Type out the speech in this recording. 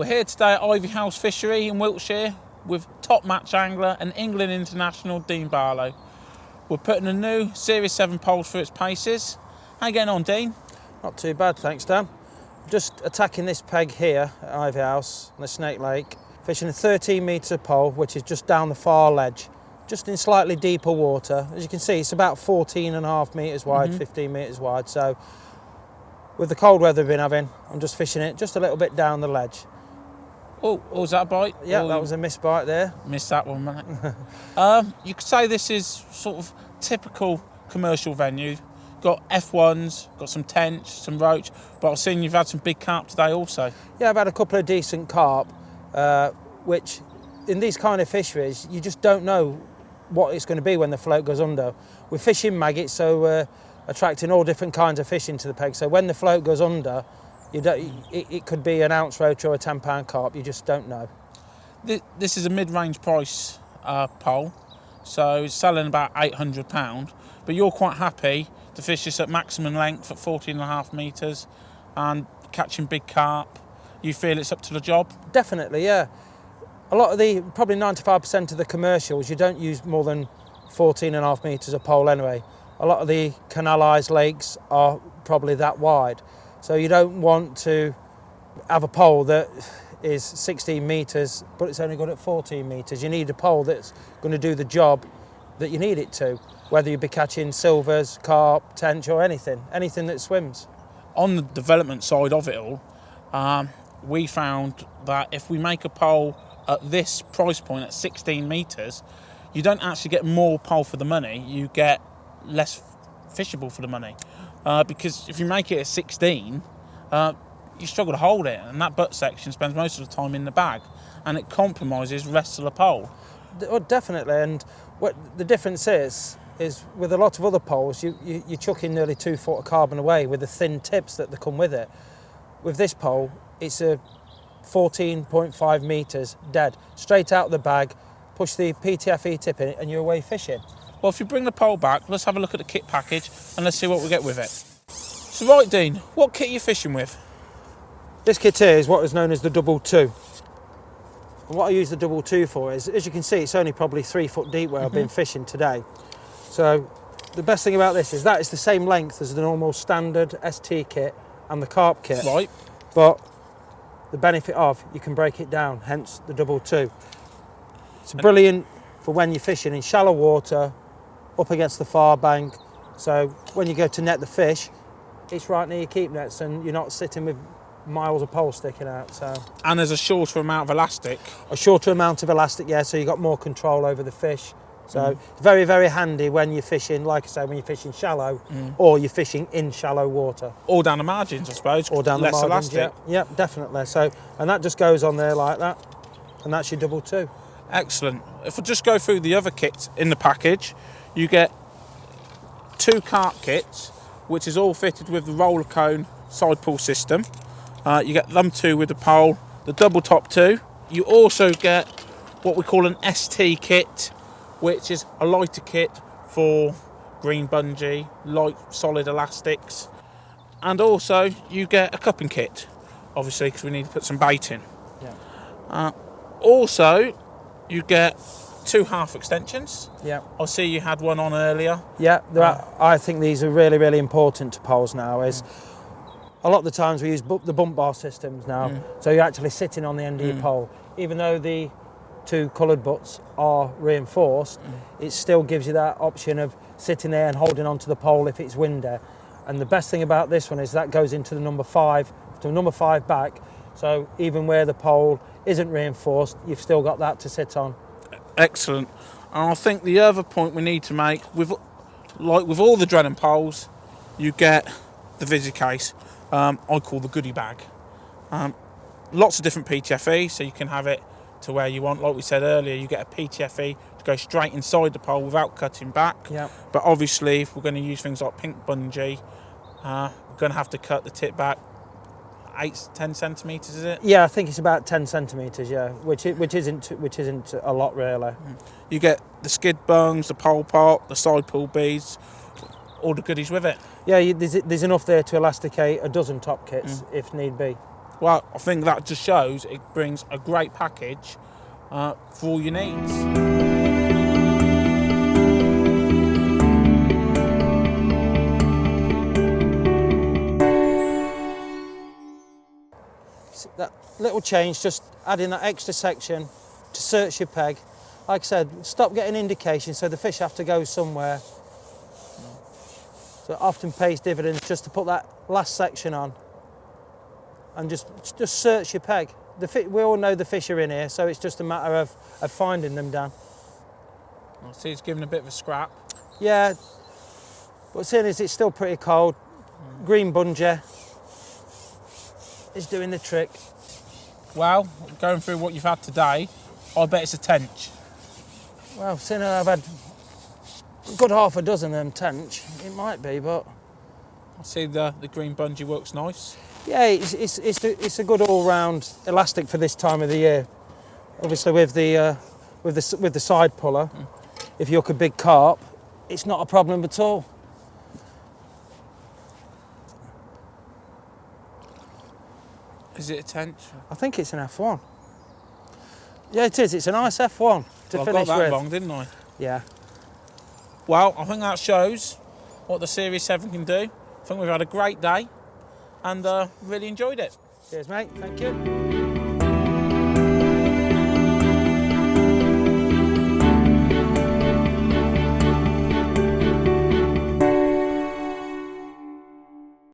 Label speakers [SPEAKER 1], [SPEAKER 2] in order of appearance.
[SPEAKER 1] We're here today at Ivy House Fishery in Wiltshire with top match angler and England international Dean Barlow. We're putting a new Series 7 pole through its paces. How you getting on, Dean?
[SPEAKER 2] Not too bad, thanks, Dan. Just attacking this peg here at Ivy House on the Snake Lake, fishing a 13 metre pole, which is just down the far ledge, just in slightly deeper water. As you can see, it's about 14.5 metres wide, 15 metres wide. So with the cold weather we've been having, I'm just fishing it just a little bit down the ledge.
[SPEAKER 1] Oh, was that a bite?
[SPEAKER 2] Yeah, that was a missed bite there.
[SPEAKER 1] Missed that one, mate. You could say this is sort of typical commercial venue. Got F1s, got some tench, some roach, but I've seen you've had some big carp today also. Yeah,
[SPEAKER 2] I've had a couple of decent carp, which in these kind of fisheries, you just don't know what it's going to be when the float goes under. We're fishing maggots, so we're attracting all different kinds of fish into the peg. So when the float goes under, it could be an ounce roach or a £10 carp, you just don't know.
[SPEAKER 1] This is a mid-range price pole, so it's selling about £800, but you're quite happy to fish this at maximum length at 14.5 metres and catching big carp. You feel it's up to the job?
[SPEAKER 2] Definitely, yeah. A lot of probably 95% of the commercials, you don't use more than 14.5 metres of pole anyway. A lot of the canalised lakes are probably that wide. So you don't want to have a pole that is 16 metres, but it's only good at 14 metres. You need a pole that's going to do the job that you need it to, whether you be catching silvers, carp, tench or anything that swims.
[SPEAKER 1] On the development side of it all, we found that if we make a pole at this price point at 16 metres, you don't actually get more pole for the money, you get less fishable for the money. Because if you make it at 16, you struggle to hold it, and that butt section spends most of the time in the bag, and it compromises the rest of the pole.
[SPEAKER 2] Oh, definitely, and what the difference is with a lot of other poles, you're chucking nearly 2 foot of carbon away with the thin tips that come with it. With this pole, it's a 14.5 metres dead, straight out of the bag, push the PTFE tip in it, and you're away fishing.
[SPEAKER 1] Well, if you bring the pole back, let's have a look at the kit package and let's see what we get with it. So right, Dean, what kit are you fishing with?
[SPEAKER 2] This kit here is what is known as the double two. And what I use the double two for is, as you can see, it's only probably 3 foot deep where I've been fishing today. So the best thing about this is that it's the same length as the normal standard ST kit and the carp kit.
[SPEAKER 1] Right.
[SPEAKER 2] But the benefit of, you can break it down, hence the double two. It's brilliant for when you're fishing in shallow water, up against the far bank. So when you go to net the fish, it's right near your keep nets and you're not sitting with miles of pole sticking out. So.
[SPEAKER 1] And there's a shorter amount of elastic.
[SPEAKER 2] A shorter amount of elastic, yeah, so you've got more control over the fish. So it's very, very handy when you're fishing, like I say, when you're fishing shallow or you're fishing in shallow water.
[SPEAKER 1] Or down the margins, I suppose.
[SPEAKER 2] Or down
[SPEAKER 1] less
[SPEAKER 2] the margins,
[SPEAKER 1] elastic.
[SPEAKER 2] Yeah, definitely. So, and that just goes on there like that, and that's your double two.
[SPEAKER 1] Excellent. If we just go through the other kits in the package, you get 2 carp kits, which is all fitted with the roller cone side pull system. You get them 2 with the pole, the double top 2. You also get what we call an ST kit, which is a lighter kit for green bungee, light solid elastics. And also you get a cupping kit, obviously, because we need to put some bait in.
[SPEAKER 2] Yeah.
[SPEAKER 1] Also, you get 2 half extensions.
[SPEAKER 2] Yeah.
[SPEAKER 1] I see you had one on earlier.
[SPEAKER 2] Yeah, I think these are really, really important to poles now. A lot of the times we use the bump bar systems now, so you're actually sitting on the end of your pole. Even though the 2 coloured butts are reinforced, it still gives you that option of sitting there and holding onto the pole if it's windy. And the best thing about this one is that goes into the number 5 back, so even where the pole isn't reinforced, you've still got that to sit on.
[SPEAKER 1] Excellent. And I think the other point we need to make, with all the Drennan poles, you get the Visi Case. I call the goodie bag. Lots of different PTFE, so you can have it to where you want. Like we said earlier, you get a PTFE to go straight inside the pole without cutting back.
[SPEAKER 2] Yeah.
[SPEAKER 1] But obviously, if we're going to use things like pink bungee, we're going to have to cut the tip back 10 centimetres, is it?
[SPEAKER 2] Yeah, I think it's about 10 centimetres, yeah, which isn't a lot really.
[SPEAKER 1] You get the Skid Bungs, the Pole Pot, the side pull beads, all the goodies with it.
[SPEAKER 2] Yeah, there's enough there to elasticate a dozen top kits if need be.
[SPEAKER 1] Well, I think that just shows it brings a great package for all your needs.
[SPEAKER 2] That little change, just adding that extra section to search your peg. Like I said, stop getting indications, so the fish have to go somewhere. So it often pays dividends just to put that last section on and just search your peg. We all know the fish are in here, so it's just a matter of finding them, Dan.
[SPEAKER 1] I see it's giving a bit of a scrap.
[SPEAKER 2] Yeah, but seeing as it's still pretty cold, green bunger is doing the trick.
[SPEAKER 1] Well, going through what you've had today, I bet it's a tench.
[SPEAKER 2] Well, seeing as I've had a good half a dozen of them tench, it might be, but...
[SPEAKER 1] I see the green bungee works nice.
[SPEAKER 2] Yeah, it's a good all-round elastic for this time of the year. Obviously, with the side puller, if you hook a big carp, it's not a problem at all.
[SPEAKER 1] Is it a tench?
[SPEAKER 2] I think it's an F1. Yeah, it is. It's a nice F1 to
[SPEAKER 1] Well,
[SPEAKER 2] finish
[SPEAKER 1] I got that
[SPEAKER 2] with.
[SPEAKER 1] wrong, didn't I?
[SPEAKER 2] Yeah.
[SPEAKER 1] Well, I think that shows what the Series 7 can do. I think we've had a great day and really enjoyed it.
[SPEAKER 2] Cheers, mate. Thank you.